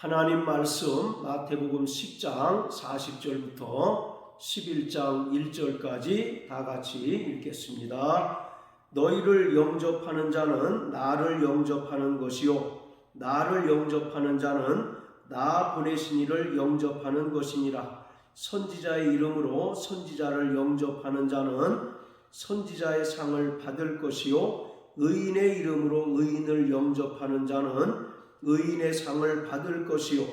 하나님 말씀 마태복음 10장 40절부터 11장 1절까지 다 같이 읽겠습니다. 너희를 영접하는 자는 나를 영접하는 것이요 나를 영접하는 자는 나 보내신 이를 영접하는 것이니라. 선지자의 이름으로 선지자를 영접하는 자는 선지자의 상을 받을 것이요 의인의 이름으로 의인을 영접하는 자는 의인의 상을 받을 것이요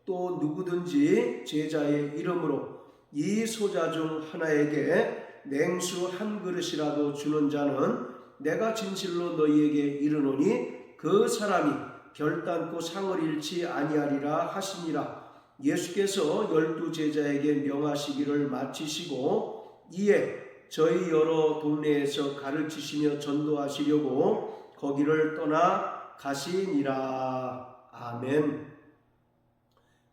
또 누구든지 제자의 이름으로 이 소자 중 하나에게 냉수 한 그릇이라도 주는 자는 내가 진실로 너희에게 이르노니 그 사람이 결단코 상을 잃지 아니하리라 하시니라. 예수께서 12 제자에게 명하시기를 마치시고 이에 저희 여러 동네에서 가르치시며 전도하시려고 거기를 떠나 가시니라. 아멘.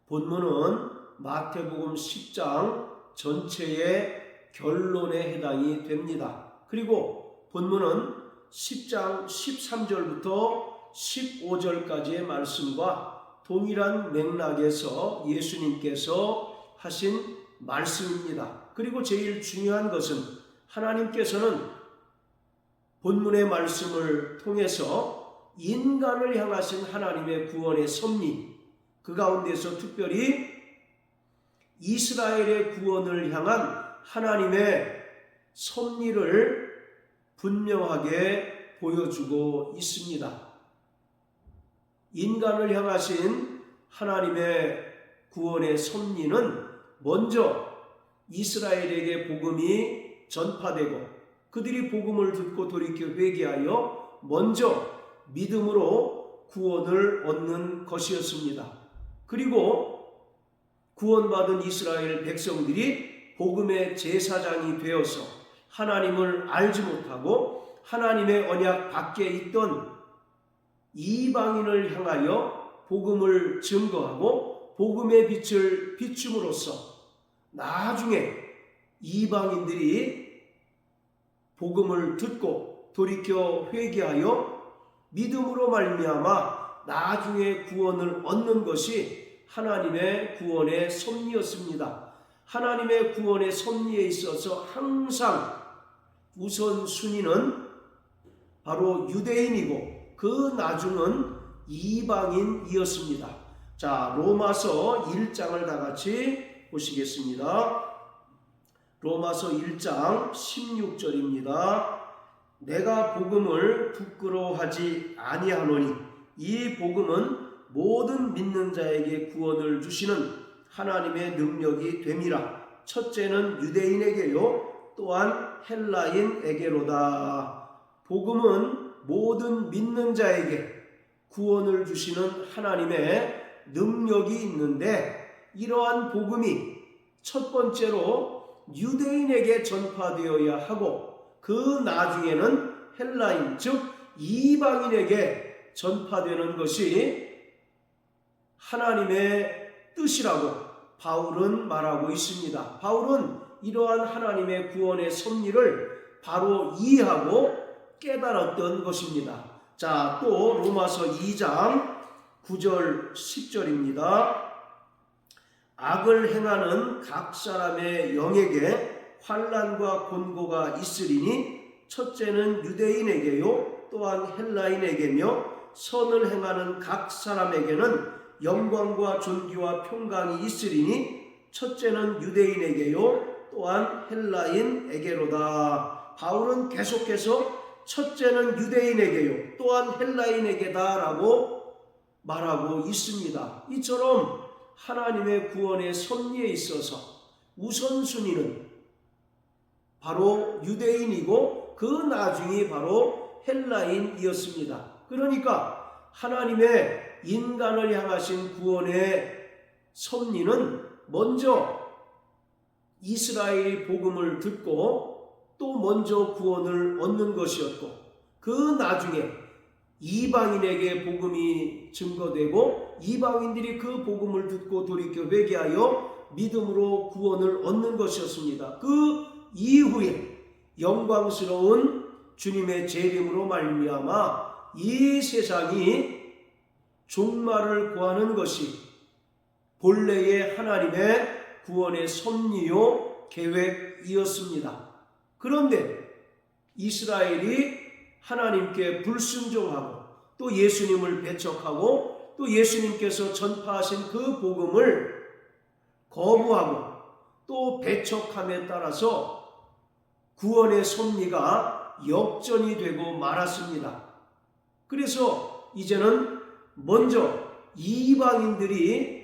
본문은 마태복음 10장 전체의 결론에 해당이 됩니다. 그리고 본문은 10장 13절부터 15절까지의 말씀과 동일한 맥락에서 예수님께서 하신 말씀입니다. 그리고 제일 중요한 것은 하나님께서는 본문의 말씀을 통해서 인간을 향하신 하나님의 구원의 섭리, 그 가운데서 특별히 이스라엘의 구원을 향한 하나님의 섭리를 분명하게 보여주고 있습니다. 인간을 향하신 하나님의 구원의 섭리는 먼저 이스라엘에게 복음이 전파되고 그들이 복음을 듣고 돌이켜 회개하여 먼저 믿음으로 구원을 얻는 것이었습니다. 그리고 구원받은 이스라엘 백성들이 복음의 제사장이 되어서 하나님을 알지 못하고 하나님의 언약 밖에 있던 이방인을 향하여 복음을 증거하고 복음의 빛을 비춤으로써 나중에 이방인들이 복음을 듣고 돌이켜 회개하여 믿음으로 말미암아 나중에 구원을 얻는 것이 하나님의 구원의 섭리였습니다. 하나님의 구원의 섭리에 있어서 항상 우선순위는 바로 유대인이고 그 나중은 이방인이었습니다. 자, 로마서 1장을 다 같이 보시겠습니다. 로마서 1장 16절입니다. 내가 복음을 부끄러워하지 아니하노니 이 복음은 모든 믿는 자에게 구원을 주시는 하나님의 능력이 됨이라. 첫째는 유대인에게요 또한 헬라인에게로다. 복음은 모든 믿는 자에게 구원을 주시는 하나님의 능력이 있는데 이러한 복음이 첫 번째로 유대인에게 전파되어야 하고 그 나중에는 헬라인 즉 이방인에게 전파되는 것이 하나님의 뜻이라고 바울은 말하고 있습니다. 바울은 이러한 하나님의 구원의 섭리를 바로 이해하고 깨달았던 것입니다. 자, 또 로마서 2장 9절 10절입니다. 악을 행하는 각 사람의 영에게 환난과 곤고가 있으리니 첫째는 유대인에게요 또한 헬라인에게며 선을 행하는 각 사람에게는 영광과 존귀와 평강이 있으리니 첫째는 유대인에게요 또한 헬라인에게로다. 바울은 계속해서 첫째는 유대인에게요 또한 헬라인에게다 라고 말하고 있습니다. 이처럼 하나님의 구원의 섭리에 있어서 우선순위는 바로 유대인이고 그 나중이 바로 헬라인이었습니다. 그러니까 하나님의 인간을 향하신 구원의 섭리는 먼저 이스라엘이 복음을 듣고 또 먼저 구원을 얻는 것이었고 그 나중에 이방인에게 복음이 증거되고 이방인들이 그 복음을 듣고 돌이켜 회개하여 믿음으로 구원을 얻는 것이었습니다. 그 이후에 영광스러운 주님의 재림으로 말미암아 이 세상이 종말을 구하는 것이 본래의 하나님의 구원의 섭리요 계획이었습니다. 그런데 이스라엘이 하나님께 불순종하고 또 예수님을 배척하고 또 예수님께서 전파하신 그 복음을 거부하고 또 배척함에 따라서 구원의 섭리가 역전이 되고 말았습니다. 그래서 이제는 먼저 이방인들이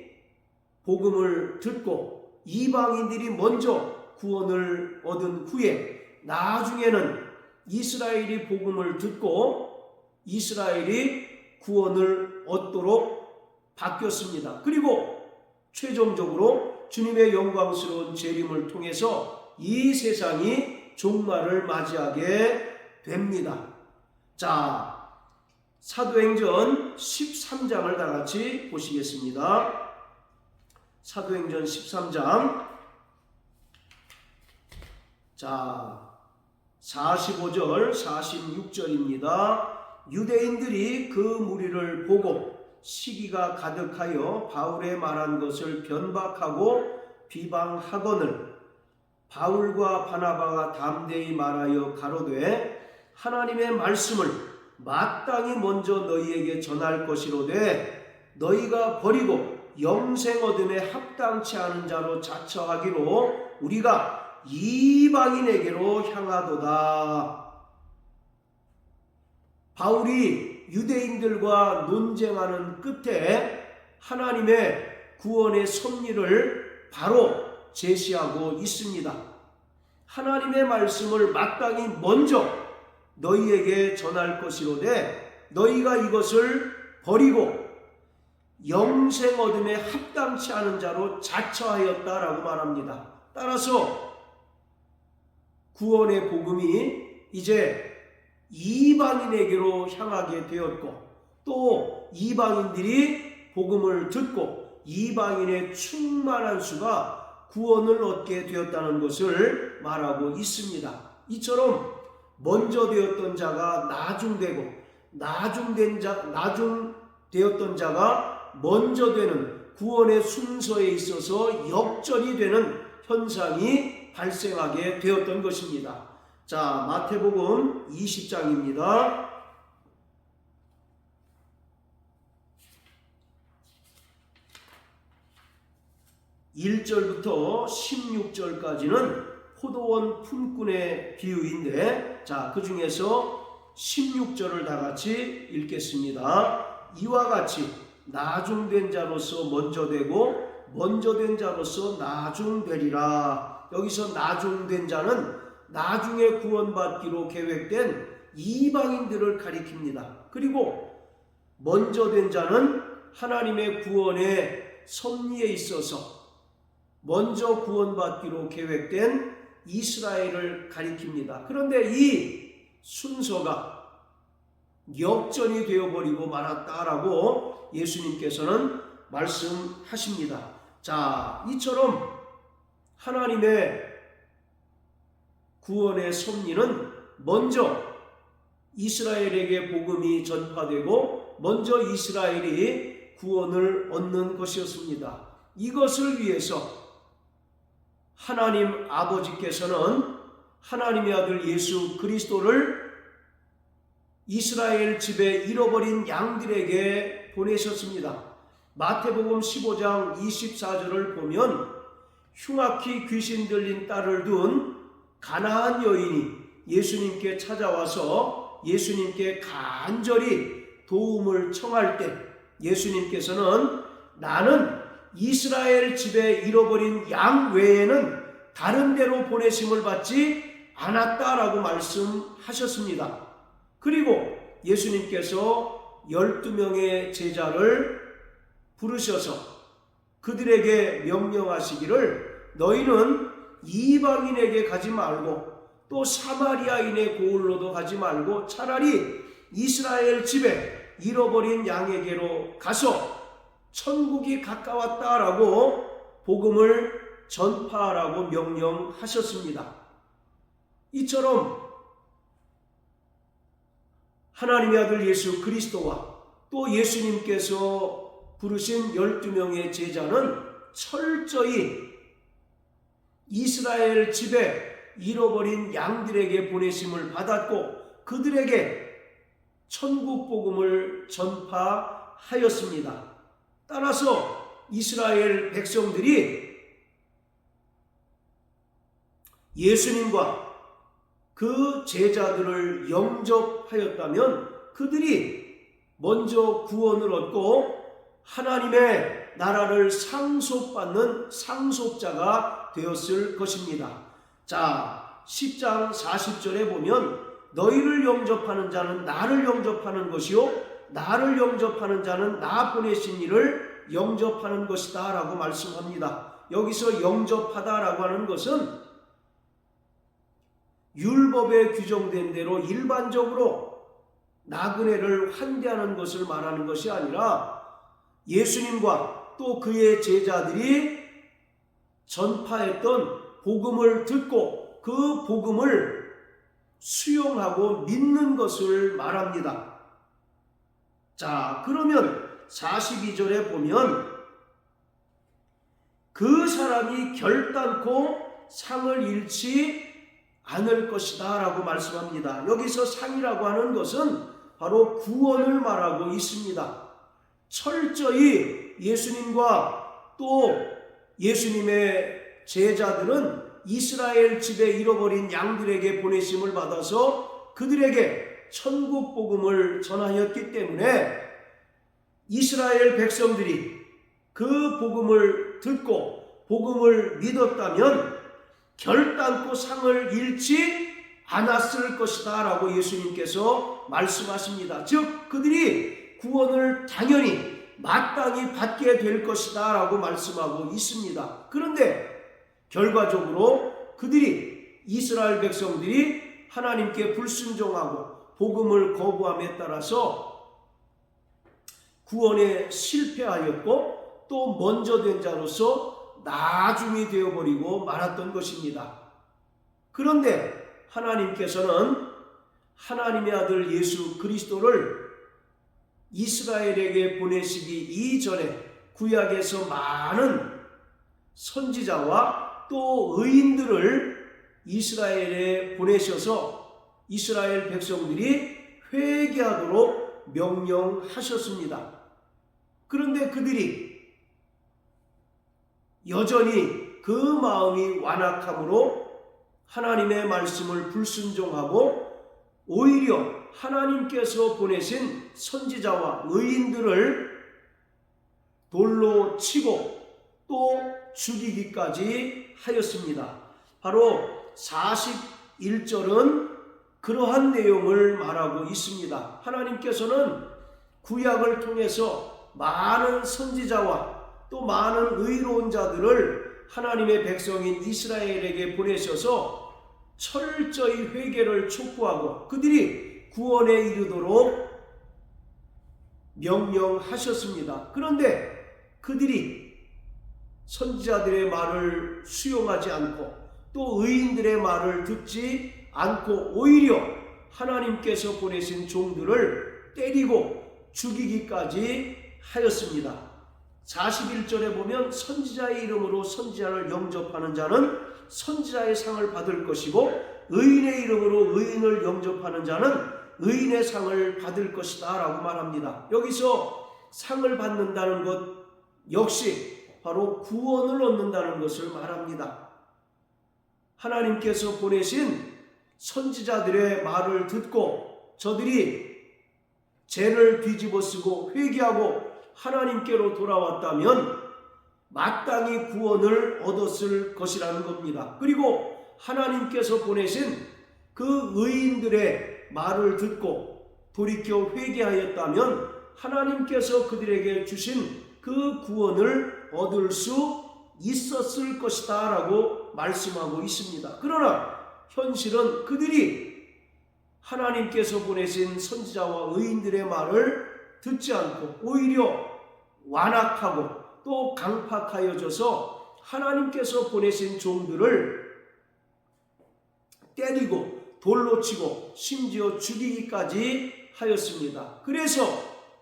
복음을 듣고 이방인들이 먼저 구원을 얻은 후에 나중에는 이스라엘이 복음을 듣고 이스라엘이 구원을 얻도록 바뀌었습니다. 그리고 최종적으로 주님의 영광스러운 재림을 통해서 이 세상이 종말을 맞이하게 됩니다. 자, 사도행전 13장을 다 같이 보시겠습니다. 사도행전 13장, 자 45절 46절입니다. 유대인들이 그 무리를 보고 시기가 가득하여 바울의 말한 것을 변박하고 비방하거늘 바울과 바나바가 담대히 말하여 가로되 하나님의 말씀을 마땅히 먼저 너희에게 전할 것이로되 너희가 버리고 영생 얻음에 합당치 않은 자로 자처하기로 우리가 이방인에게로 향하도다. 바울이 유대인들과 논쟁하는 끝에 하나님의 구원의 섭리를 바로 제시하고 있습니다. 하나님의 말씀을 마땅히 먼저 너희에게 전할 것이로되 너희가 이것을 버리고 영생 얻음에 합당치 않은 자로 자처하였다라고 말합니다. 따라서 구원의 복음이 이제 이방인에게로 향하게 되었고 또 이방인들이 복음을 듣고 이방인의 충만한 수가 구원을 얻게 되었다는 것을 말하고 있습니다. 이처럼 먼저 되었던 자가 나중되고 나중되었던 자가 먼저 되는 구원의 순서에 있어서 역전이 되는 현상이 발생하게 되었던 것입니다. 자, 마태복음 20장입니다. 1절부터 16절까지는 포도원 품꾼의 비유인데, 자, 그 중에서 16절을 다 같이 읽겠습니다. 이와 같이 나중된 자로서 먼저 되고 먼저 된 자로서 나중되리라. 여기서 나중된 자는 나중에 구원받기로 계획된 이방인들을 가리킵니다. 그리고 먼저 된 자는 하나님의 구원의 섭리에 있어서 먼저 구원받기로 계획된 이스라엘을 가리킵니다. 그런데 이 순서가 역전이 되어버리고 말았다라고 예수님께서는 말씀하십니다. 자, 이처럼 하나님의 구원의 섭리는 먼저 이스라엘에게 복음이 전파되고 먼저 이스라엘이 구원을 얻는 것이었습니다. 이것을 위해서 하나님 아버지께서는 하나님의 아들 예수 그리스도를 이스라엘 집에 잃어버린 양들에게 보내셨습니다. 마태복음 15장 24절을 보면 흉악히 귀신 들린 딸을 둔 가나안 여인이 예수님께 찾아와서 예수님께 간절히 도움을 청할 때 예수님께서는 나는 이스라엘 집에 잃어버린 양 외에는 다른 데로 보내심을 받지 않았다라고 말씀하셨습니다. 그리고 예수님께서 12명의 제자를 부르셔서 그들에게 명령하시기를 너희는 이방인에게 가지 말고 또 사마리아인의 고을로도 가지 말고 차라리 이스라엘 집에 잃어버린 양에게로 가서 천국이 가까웠다라고 복음을 전파하라고 명령하셨습니다. 이처럼 하나님의 아들 예수 그리스도와 또 예수님께서 부르신 12명의 제자는 철저히 이스라엘 집에 잃어버린 양들에게 보내심을 받았고 그들에게 천국 복음을 전파하였습니다. 따라서 이스라엘 백성들이 예수님과 그 제자들을 영접하였다면 그들이 먼저 구원을 얻고 하나님의 나라를 상속받는 상속자가 되었을 것입니다. 자, 10장 40절에 보면 너희를 영접하는 자는 나를 영접하는 것이요 나를 영접하는 자는 나 보내신 이를 영접하는 것이다 라고 말씀합니다. 여기서 영접하다라고 하는 것은 율법에 규정된 대로 일반적으로 나그네를 환대하는 것을 말하는 것이 아니라 예수님과 또 그의 제자들이 전파했던 복음을 듣고 그 복음을 수용하고 믿는 것을 말합니다. 자, 그러면 42절에 보면 그 사람이 결단코 상을 잃지 않을 것이다 라고 말씀합니다. 여기서 상이라고 하는 것은 바로 구원을 말하고 있습니다. 철저히 예수님과 또 예수님의 제자들은 이스라엘 집에 잃어버린 양들에게 보내심을 받아서 그들에게 천국 복음을 전하였기 때문에 이스라엘 백성들이 그 복음을 듣고 복음을 믿었다면 결단코 상을 잃지 않았을 것이다 라고 예수님께서 말씀하십니다. 즉 그들이 구원을 당연히 마땅히 받게 될 것이다 라고 말씀하고 있습니다. 그런데 결과적으로 그들이 이스라엘 백성들이 하나님께 불순종하고 복음을 거부함에 따라서 구원에 실패하였고 또 먼저 된 자로서 나중이 되어버리고 말았던 것입니다. 그런데 하나님께서는 하나님의 아들 예수 그리스도를 이스라엘에게 보내시기 이전에 구약에서 많은 선지자와 또 의인들을 이스라엘에 보내셔서 이스라엘 백성들이 회개하도록 명령하셨습니다. 그런데 그들이 여전히 그 마음이 완악함으로 하나님의 말씀을 불순종하고 오히려 하나님께서 보내신 선지자와 의인들을 돌로 치고 또 죽이기까지 하였습니다. 바로 41절은 그러한 내용을 말하고 있습니다. 하나님께서는 구약을 통해서 많은 선지자와 또 많은 의로운 자들을 하나님의 백성인 이스라엘에게 보내셔서 철저히 회개를 촉구하고 그들이 구원에 이르도록 명령하셨습니다. 그런데 그들이 선지자들의 말을 수용하지 않고 또 의인들의 말을 듣지 않고 오히려 하나님께서 보내신 종들을 때리고 죽이기까지 하였습니다. 41절에 보면 선지자의 이름으로 선지자를 영접하는 자는 선지자의 상을 받을 것이고 의인의 이름으로 의인을 영접하는 자는 의인의 상을 받을 것이다 라고 말합니다. 여기서 상을 받는다는 것 역시 바로 구원을 얻는다는 것을 말합니다. 하나님께서 보내신 선지자들의 말을 듣고 저들이 죄를 뒤집어쓰고 회개하고 하나님께로 돌아왔다면 마땅히 구원을 얻었을 것이라는 겁니다. 그리고 하나님께서 보내신 그 의인들의 말을 듣고 돌이켜 회개하였다면 하나님께서 그들에게 주신 그 구원을 얻을 수 있었을 것이다 라고 말씀하고 있습니다. 그러나 현실은 그들이 하나님께서 보내신 선지자와 의인들의 말을 듣지 않고 오히려 완악하고 또 강팍하여져서 하나님께서 보내신 종들을 때리고 돌로 치고 심지어 죽이기까지 하였습니다. 그래서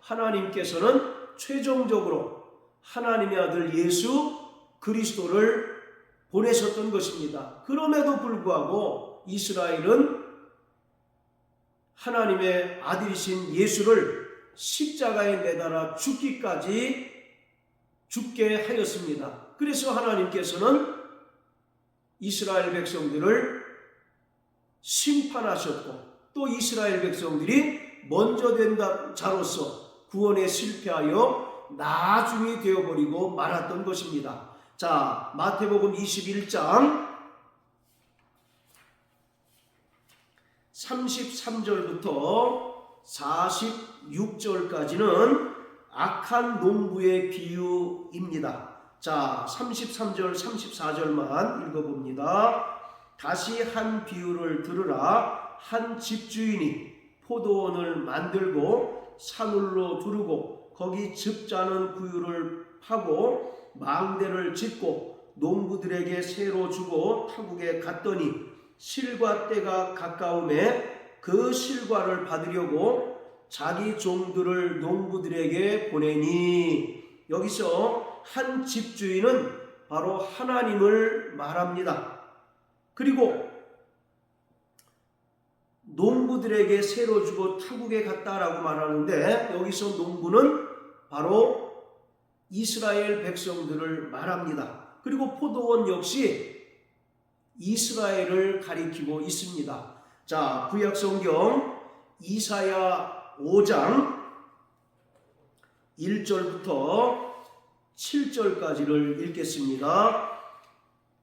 하나님께서는 최종적으로 하나님의 아들 예수 그리스도를 보내셨던 것입니다. 그럼에도 불구하고 이스라엘은 하나님의 아들이신 예수를 십자가에 매달아 죽기까지 죽게 하였습니다. 그래서 하나님께서는 이스라엘 백성들을 심판하셨고 또 이스라엘 백성들이 먼저 된 자로서 구원에 실패하여 나중이 되어버리고 말았던 것입니다. 자, 마태복음 21장 33절부터 46절까지는 악한 농부의 비유입니다. 자, 33절, 34절만 읽어봅니다. 다시 한 비유를 들으라. 한 집주인이 포도원을 만들고 산울로 두르고 거기 즙자는 구유를 파고 망대를 짓고 농부들에게 새로 주고 타국에 갔더니 실과 때가 가까움에 그 실과를 받으려고 자기 종들을 농부들에게 보내니, 여기서 한 집주인은 바로 하나님을 말합니다. 그리고 농부들에게 새로 주고 타국에 갔다라고 말하는데 여기서 농부는 바로 이스라엘 백성들을 말합니다. 그리고 포도원 역시 이스라엘을 가리키고 있습니다. 자, 구약성경 이사야 5장 1절부터 7절까지를 읽겠습니다.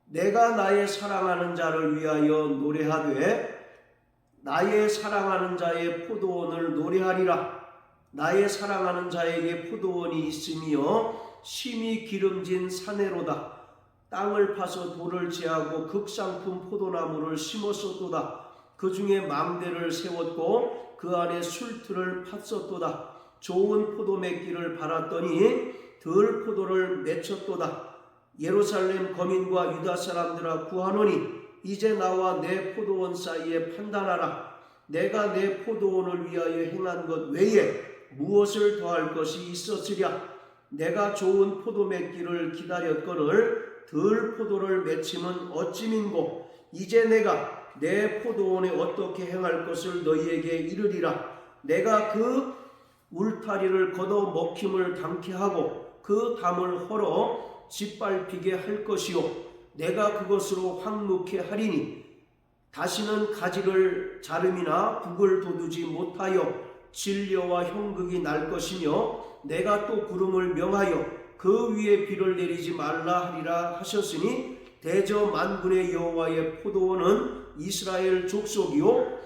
내가 나의 사랑하는 자를 위하여 노래하되 나의 사랑하는 자의 포도원을 노래하리라. 나의 사랑하는 자에게 포도원이 있으며 심히 기름진 사내로다. 땅을 파서 돌을 제하고 극상품 포도나무를 심었었도다. 그 중에 망대를 세웠고 그 안에 술틀을 팠었도다. 좋은 포도맺기를 팔았더니 덜 포도를 맺혔도다. 예루살렘 거민과 유다 사람들아 구하노니 이제 나와 내 포도원 사이에 판단하라. 내가 내 포도원을 위하여 행한 것 외에 무엇을 더할 것이 있었으랴. 내가 좋은 포도 맺기를 기다렸거늘 덜 포도를 맺힘은 어찌민고. 이제 내가 내 포도원에 어떻게 행할 것을 너희에게 이르리라. 내가 그 울타리를 걷어 먹힘을 당케 하고 그 담을 헐어 짓밟히게 할 것이요 내가 그것으로 황무케 하리니 다시는 가지를 자름이나 북을 돋우지 못하여 진려와 형극이 날 것이며 내가 또 구름을 명하여 그 위에 비를 내리지 말라 하리라 하셨으니 대저 만군의 여호와의 포도원은 이스라엘 족속이요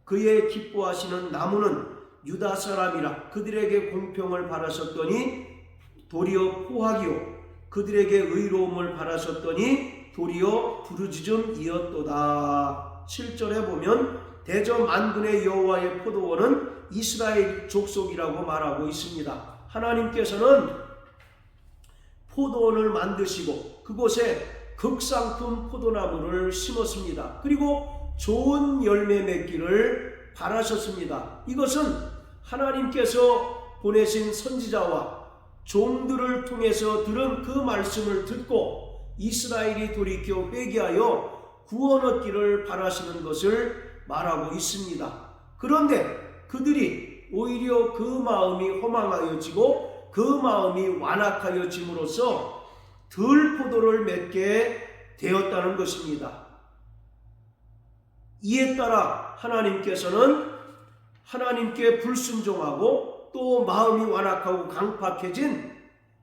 그의 기뻐하시는 나무는 유다 사람이라. 그들에게 공평을 바라셨더니 도리어 포악이요 그들에게 의로움을 바라셨더니 도리어 부르짖음이었도다. 7절에 보면 대저 만군의 여호와의 포도원은 이스라엘 족속이라고 말하고 있습니다. 하나님께서는 포도원을 만드시고 그곳에 극상품 포도나무를 심었습니다. 그리고 좋은 열매 맺기를 바라셨습니다. 이것은 하나님께서 보내신 선지자와 종들을 통해서 들은 그 말씀을 듣고 이스라엘이 돌이켜 회개하여 구원 얻기를 바라시는 것을 말하고 있습니다. 그런데 그들이 오히려 그 마음이 허망하여지고 그 마음이 완악하여짐으로써 덜 포도를 맺게 되었다는 것입니다. 이에 따라 하나님께서는 하나님께 불순종하고 또 마음이 완악하고 강팍해진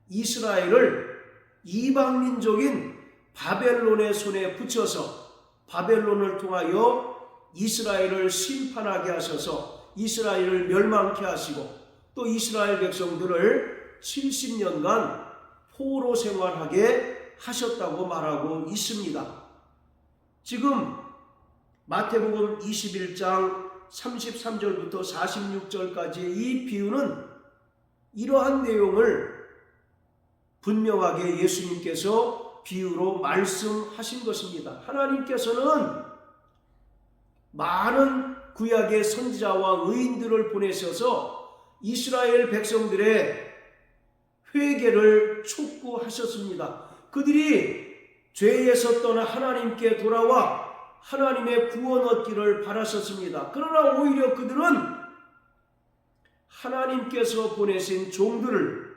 이스라엘을 이방민족인 바벨론의 손에 붙여서 바벨론을 통하여 이스라엘을 심판하게 하셔서 이스라엘을 멸망케 하시고 또 이스라엘 백성들을 70년간 포로 생활하게 하셨다고 말하고 있습니다. 지금 마태복음 21장 33절부터 46절까지의 이 비유는 이러한 내용을 분명하게 예수님께서 비유로 말씀하신 것입니다. 하나님께서는 많은 구약의 선지자와 의인들을 보내셔서 이스라엘 백성들의 회개를 촉구하셨습니다. 그들이 죄에서 떠나 하나님께 돌아와 하나님의 구원 얻기를 바랐었습니다. 그러나 오히려 그들은 하나님께서 보내신 종들을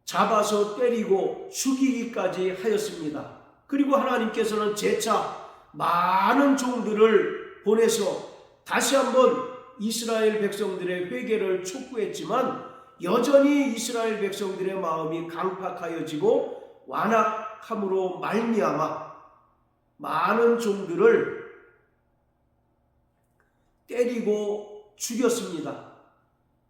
잡아서 때리고 죽이기까지 하였습니다. 그리고 하나님께서는 재차 많은 종들을 보내서 다시 한번 이스라엘 백성들의 회개를 촉구했지만 여전히 이스라엘 백성들의 마음이 강팍하여지고 완악함으로 말미암아 많은 종들을 때리고 죽였습니다.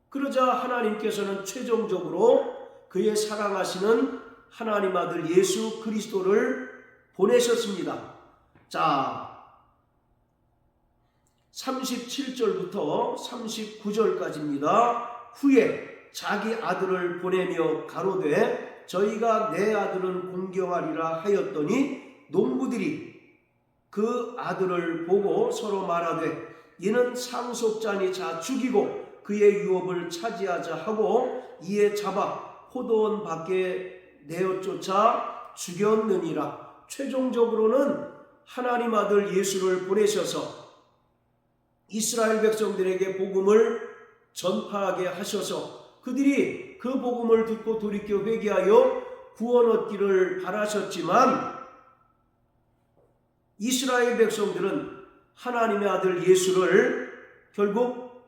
그러자 하나님께서는 최종적으로 그의 사랑하시는 하나님 아들 예수 그리스도를 보내셨습니다. 자, 37절부터 39절까지입니다. 후에 자기 아들을 보내며 가로되 저희가 내 아들은 공경하리라 하였더니 농부들이 그 아들을 보고 서로 말하되 이는 상속자니 자 죽이고 그의 유업을 차지하자 하고 이에 잡아 포도원 밖에 내어 쫓아 죽였느니라. 최종적으로는 하나님 아들 예수를 보내셔서 이스라엘 백성들에게 복음을 전파하게 하셔서 그들이 그 복음을 듣고 돌이켜 회개하여 구원 얻기를 바라셨지만 이스라엘 백성들은 하나님의 아들 예수를 결국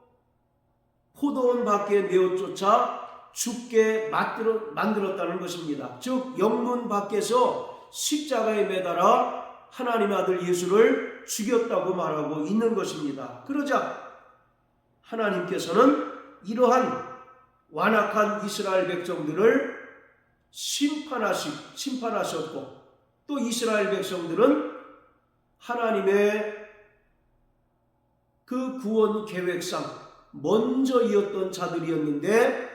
포도원 밖에 내어 쫓아 죽게 만들었다는 것입니다. 즉 영문 밖에서 십자가에 매달아 하나님의 아들 예수를 죽였다고 말하고 있는 것입니다. 그러자 하나님께서는 이러한 완악한 이스라엘 백성들을 심판하셨고 또 이스라엘 백성들은 하나님의 그 구원 계획상 먼저이었던 자들이었는데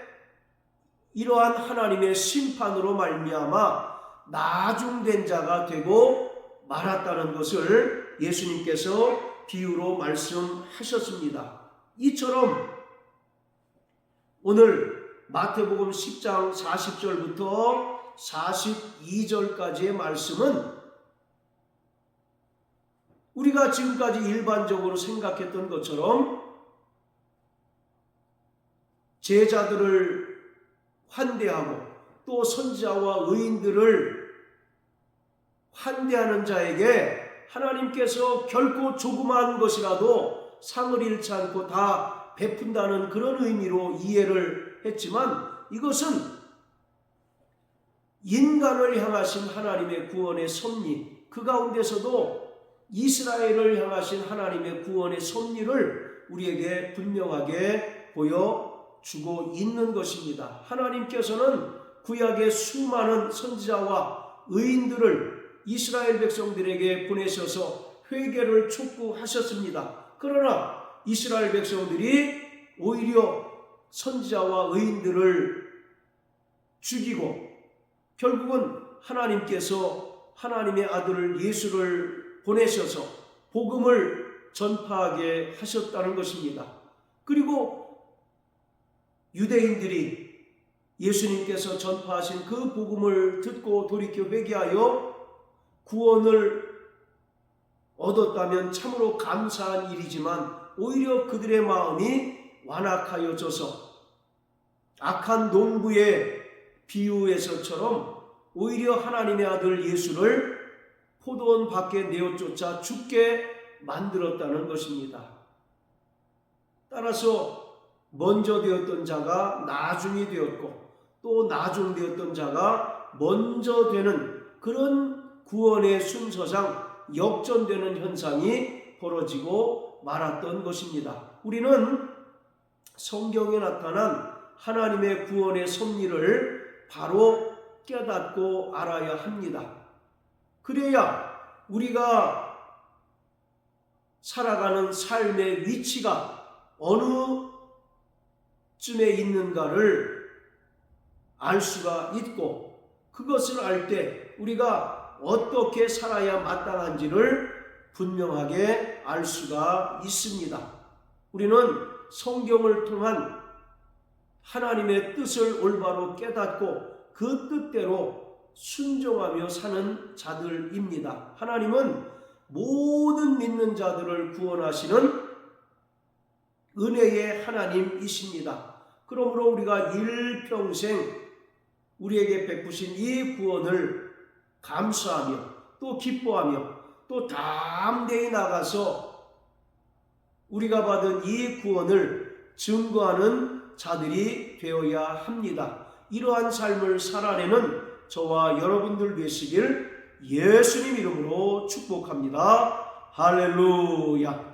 이러한 하나님의 심판으로 말미암아 나중된 자가 되고 말았다는 것을 예수님께서 비유로 말씀하셨습니다. 이처럼 오늘 마태복음 10장 40절부터 42절까지의 말씀은 우리가 지금까지 일반적으로 생각했던 것처럼 제자들을 환대하고 또 선지자와 의인들을 환대하는 자에게 하나님께서 결코 조그마한 것이라도 상을 잃지 않고 다 베푼다는 그런 의미로 이해를 했지만 이것은 인간을 향하신 하나님의 구원의 섭리, 그 가운데서도 이스라엘을 향하신 하나님의 구원의 섭리를 우리에게 분명하게 보여주고 있는 것입니다. 하나님께서는 구약의 수많은 선지자와 의인들을 이스라엘 백성들에게 보내셔서 회개를 촉구하셨습니다. 그러나 이스라엘 백성들이 오히려 선지자와 의인들을 죽이고 결국은 하나님께서 하나님의 아들 예수를 보내셔서 복음을 전파하게 하셨다는 것입니다. 그리고 유대인들이 예수님께서 전파하신 그 복음을 듣고 돌이켜 회개하여 구원을 얻었다면 참으로 감사한 일이지만 오히려 그들의 마음이 완악하여져서 악한 농부의 비유에서처럼 오히려 하나님의 아들 예수를 포도원 밖에 내어쫓아 죽게 만들었다는 것입니다. 따라서 먼저 되었던 자가 나중이 되었고 또 나중되었던 자가 먼저 되는 그런 구원의 순서상 역전되는 현상이 벌어지고 말았던 것입니다. 우리는 성경에 나타난 하나님의 구원의 섭리를 바로 깨닫고 알아야 합니다. 그래야 우리가 살아가는 삶의 위치가 어느 쯤에 있는가를 알 수가 있고 그것을 알 때 우리가 어떻게 살아야 마땅한지를 분명하게 알 수가 있습니다. 우리는 성경을 통한 하나님의 뜻을 올바로 깨닫고 그 뜻대로 순종하며 사는 자들입니다. 하나님은 모든 믿는 자들을 구원하시는 은혜의 하나님이십니다. 그러므로 우리가 일평생 우리에게 베푸신 이 구원을 감사하며 또 기뻐하며 또 담대히 나가서 우리가 받은 이 구원을 증거하는 자들이 되어야 합니다. 이러한 삶을 살아내는 저와 여러분들 되시길 예수님 이름으로 축복합니다. 할렐루야.